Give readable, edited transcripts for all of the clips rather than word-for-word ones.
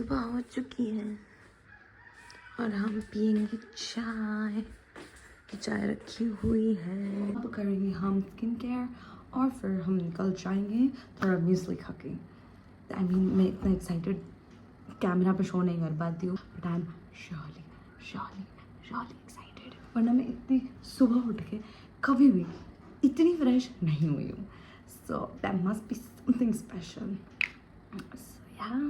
सुबह हो चुकी है और हम पियेंगे चाय। चाय रखी हुई है। अब करेंगे हम स्किन केयर और फिर हम निकल जाएंगे थोड़ा म्यूस्ली खा के। आई मीन मैं इतना एक्साइटेड कैमरा पे शो नहीं कर पाती हूँ, but I am surely excited. वरना मैं इतनी सुबह उठ के कभी भी इतनी फ्रेश नहीं हुई हूँ। So that must be something special. So yeah,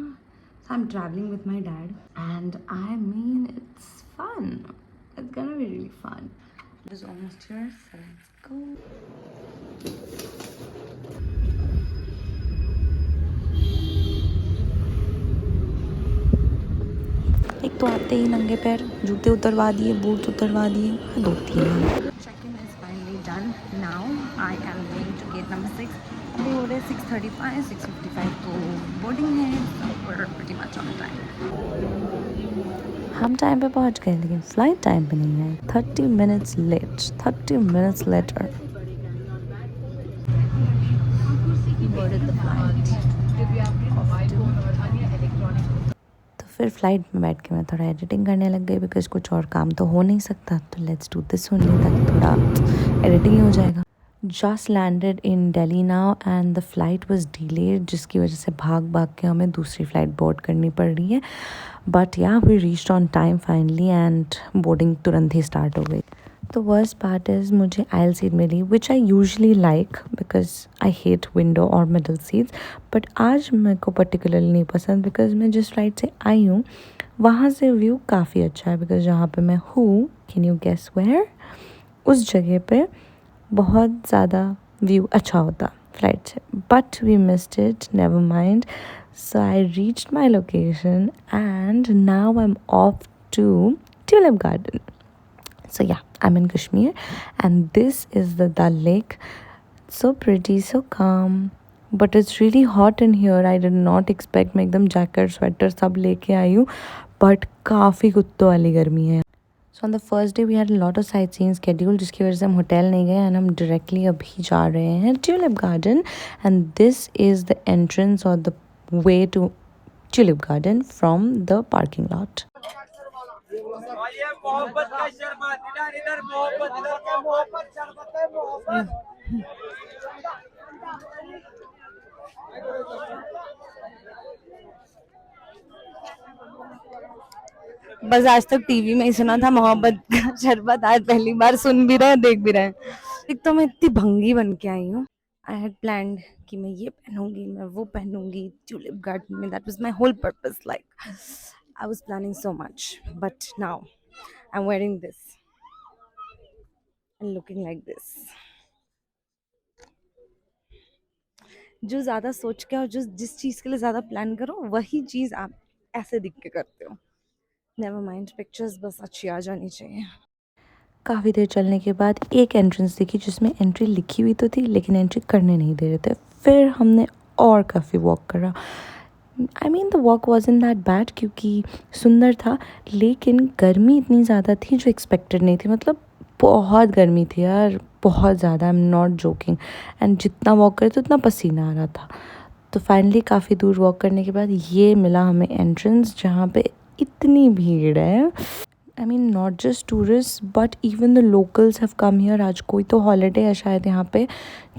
so I'm traveling with my dad, and I mean it's fun. It's gonna be really fun. It is almost here, so let's go. एक तो आते ही नंगे पैर जूते उतरवा दिए, boot उतरवा दिए, दो तीन। Check-in is finally done. Now I am going to gate number 6. अभी हो रहे 6:35, 6:55 तो बोर्डिंग है। We're pretty much on time. हम टाइम पे पहुंच गए लेकिन फ्लाइट टाइम पे नहीं आई। 30 minutes late, 30 minutes later boarded the flight. तो फिर फ्लाइट में बैठ के मैं थोड़ा एडिटिंग करने लग गई, बिकॉज कुछ और काम तो हो नहीं सकता, तो लेट्स डू दिस ओनली, ताकि थोड़ा एडिटिंग ही हो जाएगा। Just landed in Delhi now and the flight was delayed, जिसकी वजह से भाग भाग के हमें दूसरी फ़्लाइट बोर्ड करनी पड़ रही है। But yeah we reached on time finally and boarding तुरंत ही स्टार्ट हो गई। तो वर्स्ट पार्ट इज़ मुझे आयल सीट मिली, which I usually like because I hate window और मिडल सीट्स। बट आज मेरे को पर्टिकुलरली नहीं पसंद, बिकॉज मैं जिस फ्लाइट से आई हूँ वहाँ से व्यू काफ़ी अच्छा है। बिकॉज जहाँ पे मैं हूँ, कैन यू गेस वेयर, उस जगह पे बहुत ज़्यादा व्यू अच्छा होता फ्लाइट से। But we missed it, never mind. So I reached my location and now I am off to tulip garden. So yeah, I'm in Kashmir and this is the Dal Lake. So pretty, so calm, but it's really hot in here. I did not expect, मैं एकदम jacket sweater सब लेके आई हूँ, but काफ़ी कुत्तों वाली गर्मी है। So on the first day we had a lot of sightseeing schedule, जिसकी वजह से हम होटल नहीं गए and हम directly अभी जा रहे हैं Tulip Garden, and this is the entrance or the way to Tulip Garden from the parking lot. मोहब्बत का शरबत इधर इधर मोहब्बत इधर क्या मोहब्बत शरबत है मोहब्बत। बस आज तक टीवी में ही सुना था मोहब्बत का शरबत, आज पहली बार सुन भी रहे हैं, देख भी रहे हैं। एक तो मैं इतनी भंगी बन के आई हूँ। आई हैड प्लान्ड कि मैं ये पहनूंगी, मैं वो पहनूंगी ट्यूलिप गार्डन में। That was my whole purpose, like I was planning so much, but now I am wearing this and looking like this. जो ज़्यादा सोच के और जिस चीज़ के लिए ज़्यादा प्लान करो, वही चीज़ आप ऐसे दिख के करते हो। नेवर माइंड, पिक्चर्स बस अच्छी आ जानी चाहिए। काफ़ी देर चलने के बाद एक एंट्रेंस दिखी जिसमें एंट्री लिखी हुई तो थी, लेकिन एंट्री करने नहीं दे रहे थे। फिर हमने और काफ़ी वॉक करा। I mean the walk was in that bad, क्योंकि सुंदर था, लेकिन गर्मी इतनी ज़्यादा थी जो एक्सपेक्टेड नहीं थी। मतलब बहुत गर्मी थी यार, बहुत ज़्यादा, I am not joking. And जितना वॉक करे तो उतना पसीना आ रहा था। तो फाइनली काफ़ी दूर वॉक करने के बाद ये मिला हमें एंट्रेंस, जहाँ पे इतनी भीड़ है। I mean not just tourist but even the locals have come here. आज कोई तो हॉलीडे है शायद यहाँ पे,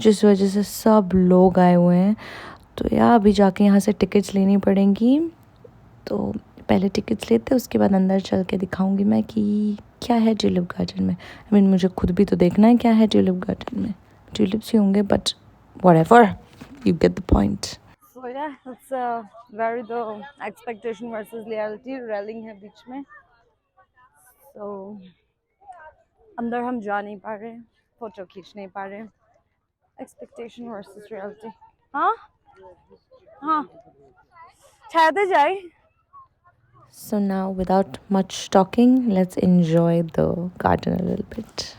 जिस वजह से सब लोग आए हुए हैं। तो यार अभी जाके यहाँ से टिकट्स लेनी पड़ेंगी, तो पहले टिकट्स लेते हैं, उसके बाद अंदर चल के दिखाऊंगी मैं कि क्या है ट्यूलिप गार्डन में। आई मीन मुझे खुद भी तो देखना है क्या है ट्यूलिप गार्डन में। ट्यूलिप्स ही होंगे, but whatever, you get the point. So yeah it's very the expectation versus reality, railing है बीच में। तो अंदर हम जा नहीं पा रहे, फोटो खींच नहीं पा रहे। Expectation versus reality. हाँ हाँ, ठहरते जाए। So now without much talking, let's enjoy the garden a little bit.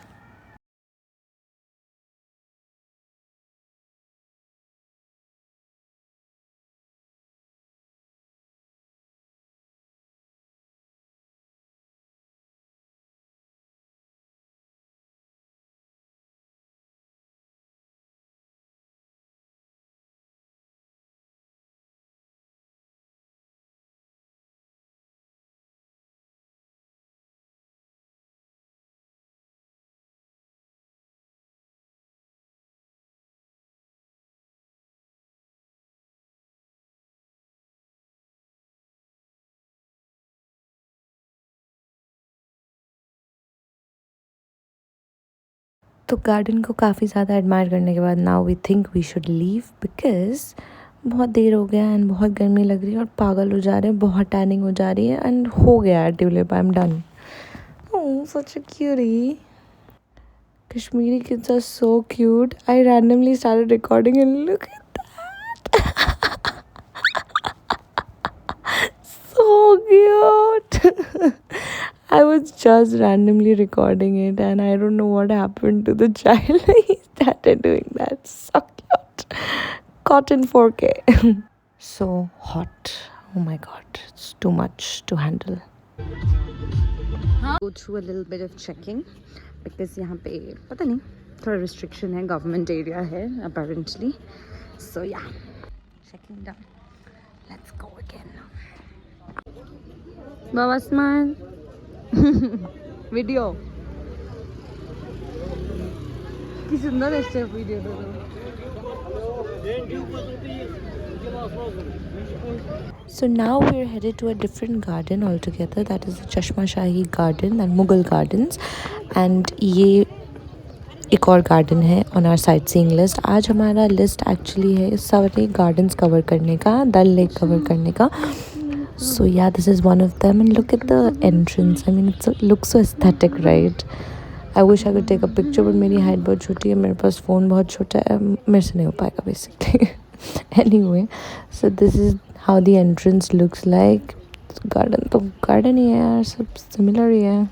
तो गार्डन को काफ़ी ज़्यादा एडमायर करने के बाद now we think we should leave because बहुत देर हो गया एंड बहुत गर्मी लग रही है और पागल हो जा रहे हैं, बहुत टैनिंग हो जा रही है एंड हो गया है tulip, I am done. Oh, such a cutie. Kashmiri kids are so cute. I randomly started recording and look at that. So cute. I was just randomly recording it and I don't know what happened to the child. He started doing that. So cute. Caught in 4K. So hot. Oh my god. It's too much to handle. Go through a little bit of checking because यहाँ पे पता नहीं थोड़ा restriction है, government area है apparently. So yeah, checking done. Let's go again. Baba smile. Video. की सुंदर है वीडियो तो. So now we're headed to a different garden altogether. That is the Chashma Shahi Garden and Mughal Gardens. And ये एक और garden है on our sightseeing list. आज हमारा लिस्ट एक्चुअली है सारे गार्डन्स कवर करने का, डल लेक कवर करने का. So yeah, this is one of them and look at the entrance. I mean, it looks so aesthetic, right? I wish I could take a picture but मेरी height बहुत छोटी है, मेरे पास phone बहुत छोटा है, मेरे से नहीं हो पाएगा basically. Anyway, so this is how the entrance looks like. Garden तो गार्डन ही है यार, सब सिमिलर ही है.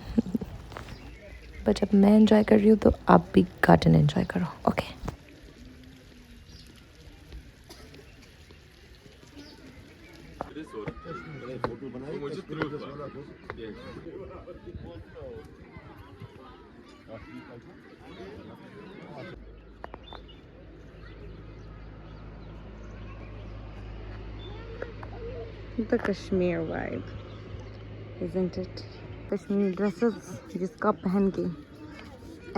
बट जब मैं एंजॉय कर रही हूँ तो आप भी गार्डन एंजॉय करो. Okay The Kashmir vibe, isn't it? Kashmir dresses जिसका पहन के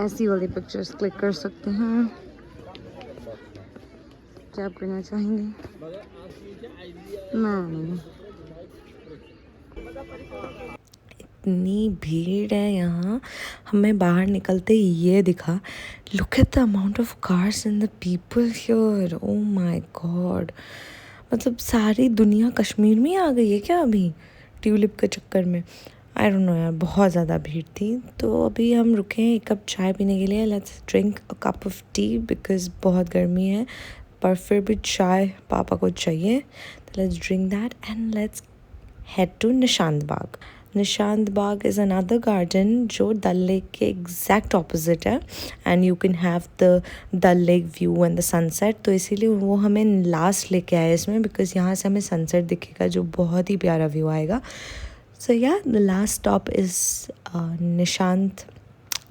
ऐसी वाली पिक्चर्स क्लिक कर सकते हैं. क्या आप करना चाहेंगे? नहीं. इतनी भीड़ है यहाँ, हमें बाहर निकलते ही ये दिखा. Look at the amount of cars and the people here. Oh my God, मतलब सारी दुनिया कश्मीर में आ गई है क्या अभी ट्यूलिप के चक्कर में? आई डोंट नो यार, बहुत ज़्यादा भीड़ थी. तो अभी हम रुके हैं एक कप चाय पीने के लिए. Let's drink a cup of T because बहुत गर्मी है, पर फिर भी चाय पापा को चाहिए. तो let's drink that and let's head to Nishant Bagh. Nishant Bagh is another garden जो डल लेक के एग्जैक्ट ऑपोजिट है and you can have the Dal lake view and the sunset. तो इसीलिए वो हमें लास्ट लेके आए इसमें बिकॉज यहाँ से हमें सनसेट दिखेगा जो बहुत ही प्यारा व्यू आएगा. So yeah the last stop is Nishat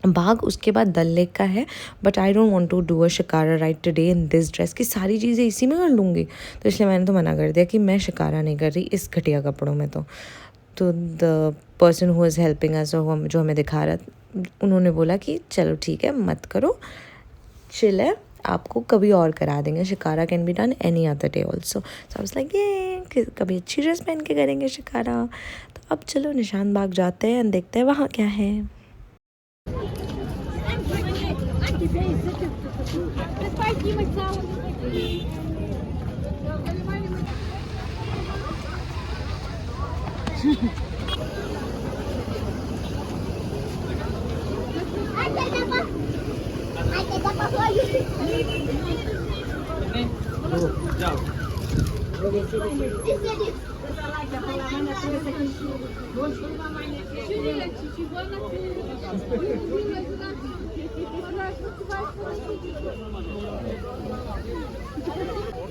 Bagh. उसके बाद डल लेक का है. But I don't want to do a shikara ride today in this dress की सारी चीज़ें इसी में कर लूँगी. तो इसलिए मैंने तो मना कर दिया कि मैं शिकारा नहीं कर रही इस घटिया कपड़ों में. तो the person who is helping us, जो हमें दिखा रहा, उन्होंने बोला कि चलो ठीक है मत करो, चिल है, आपको कभी और करा देंगे. Shikara can be done any other day also. So I was like ये कभी अच्छी ड्रेस पहन के करेंगे शिकारा. तो अब चलो निशान बाग जाते हैं और देखते हैं वहाँ क्या है.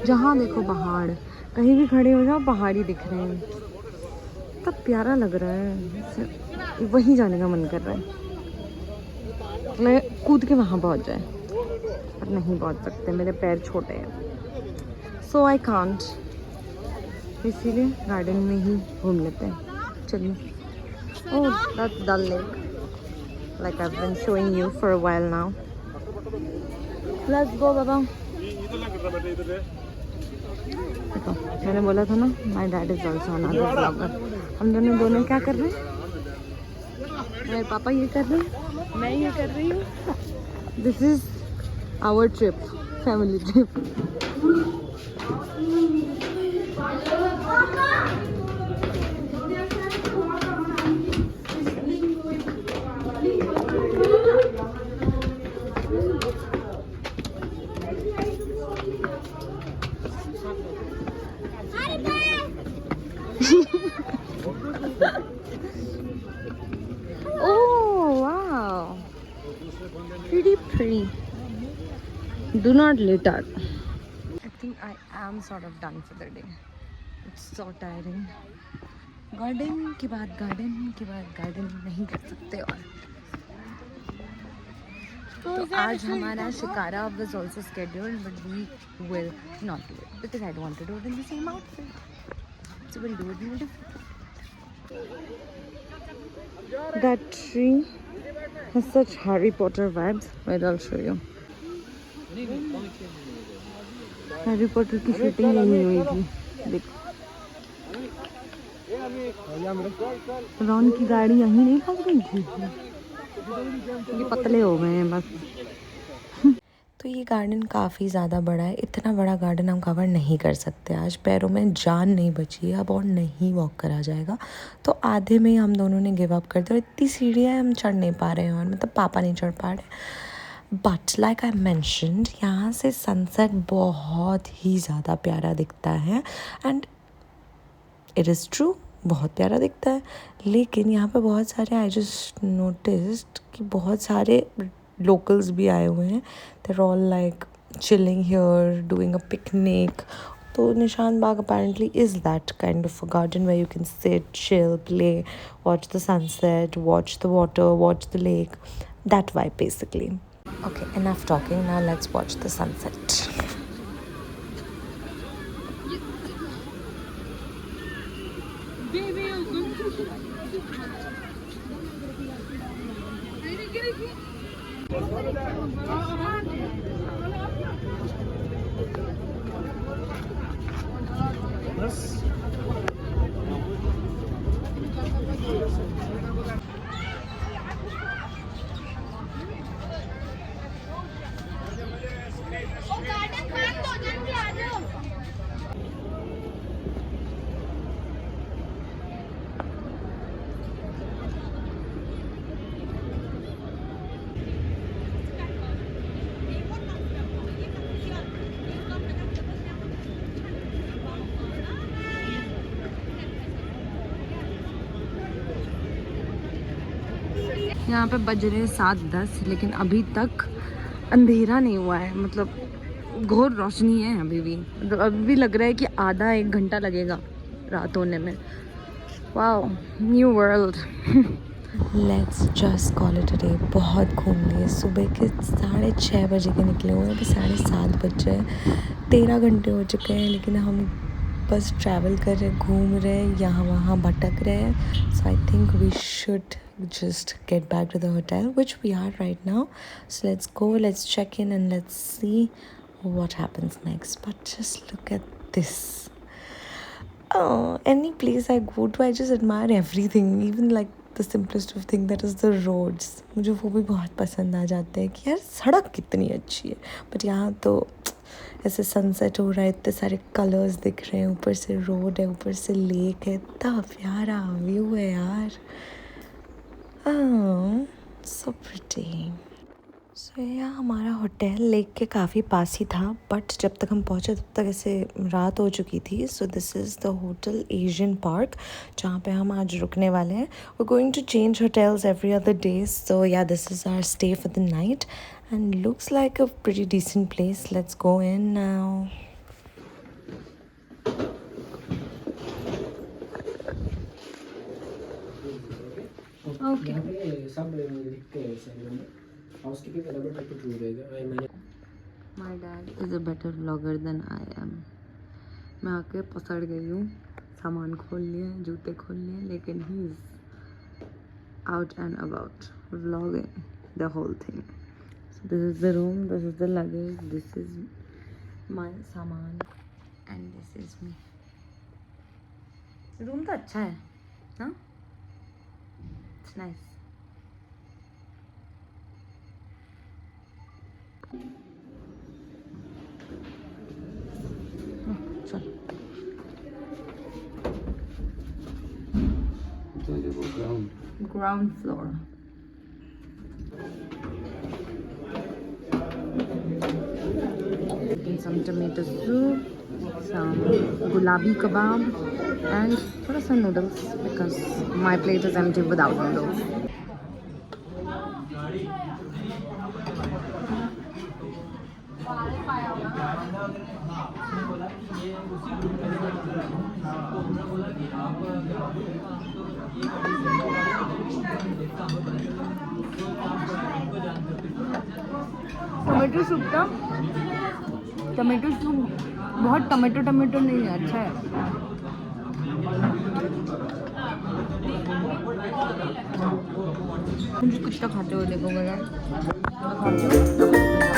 जहाँ देखो पहाड़, कहीं भी खड़े हो जाओ पहाड़ ही दिख रहे हैं. तब प्यारा लग रहा है, वहीं जाने का मन कर रहा है. मैं कूद के वहाँ पहुँच जाए पर नहीं पहुँच सकते, मेरे पैर छोटे हैं. सो आई कांट, इसीलिए गार्डन में ही घूम लेते हैं. चलिए. Oh that's Dal lake, like I've been showing you for a while now. Let's go बाबा. देखो मैंने बोला था ना, my dad is also another vlogger. हम दोनों क्या कर रहे हैं? मेरे पापा ये कर रहे हैं, मैं ये कर रही हूँ. This is our trip, family trip. Oh wow, pretty. Do not litter. I think I am sort of done for the day. It's so tiring. Garden के बाद गार्डन नहीं कर सकते और तो आज हमारा shikara was also scheduled but we will not do it because I don't want to do it in the same outfit. So we'll do it in a different. That tree has such Harry Potter vibes. Wait, I'll show you. Harry Potter की shooting यहीं हुई थी. देखो. Ron की गाड़ी यहीं नहीं फंस गई थी. ये पतले हो गए हैं बस. तो ये गार्डन काफ़ी ज़्यादा बड़ा है. इतना बड़ा गार्डन हम कवर नहीं कर सकते आज. पैरों में जान नहीं बची है अब और नहीं वॉक करा जाएगा. तो आधे में हम दोनों ने गिव अप कर दिया. इतनी सीढ़ियाँ हम चढ़ नहीं पा रहे हैं और मतलब पापा नहीं चढ़ पा रहे. बट लाइक आई मैंशनड यहाँ से सनसेट बहुत ही ज़्यादा प्यारा दिखता है. एंड इट इज़ ट्रू, बहुत प्यारा दिखता है. लेकिन यहाँ पे बहुत सारे आई जस्ट नोटिस्ड कि बहुत सारे locals भी आए हुए हैं. They're all like chilling here, doing a picnic. So Nishan Bagh apparently is that kind of a garden where you can sit, chill, play, watch the sunset, watch the water, watch the lake. That vibe basically. Okay, enough talking. Now let's watch the sunset. यहाँ पे बज रहे 7:10 लेकिन अभी तक अंधेरा नहीं हुआ है. मतलब घोर रोशनी है अभी भी. मतलब अभी भी लग रहा है कि आधा 1 घंटा लगेगा रात होने में. Wow, new world. Let's just call it a day. बहुत घूम लिए. सुबह के 6:30 बजे के निकले हुए हैं. अभी 7:30 बज रहे हैं. 13 घंटे हो चुके हैं लेकिन हम बस ट्रैवल कर रहे, घूम रहे, यहाँ वहाँ भटक रहे हैं. So I think we should just get back to the hotel, which we are right now. So let's go, let's check in and let's see what happens next. But just look at this. Oh, any place I go to I just admire everything, even like the simplest of thing, that is the roads. मुझे वो भी बहुत पसंद आ जाते हैं कि यार सड़क कितनी अच्छी है. बट यहाँ तो ऐसे सनसेट हो रहा है, इतने सारे कलर्स दिख रहे हैं, ऊपर से रोड है, ऊपर से लेक है. इतना प्यारा व्यू है यार. Oh, so pretty. So yeah, हमारा होटल लेक के काफ़ी पास ही था. बट जब तक हम पहुँचे तब तक ऐसे रात हो चुकी थी. So this is the hotel Asian park जहाँ पे हम आज रुकने वाले हैं. We're going to change hotels every other day. So yeah, this is our stay for the night and looks like a pretty decent place. Let's go in now. Okay. My dad is a better vlogger than I am. मैं आके पसड़ गई हूँ. सामान खोल लिए, जूते खोल लिए, लेकिन he is out and about vlogging the whole thing. So this is the room, this is the luggage, this is my सामान and this is me. Room तो अच्छा है ना. It's nice. चल ground floor. Some tomato soup, some gulabi kebab, and थोड़ा सा noodles because my plate is empty without noodles. Tomato soup का tomato soup बहुत टमाटो टमाटो नहीं है, अच्छा है. मुझे कितना खाते हुए देखो मैं खाती हूँ.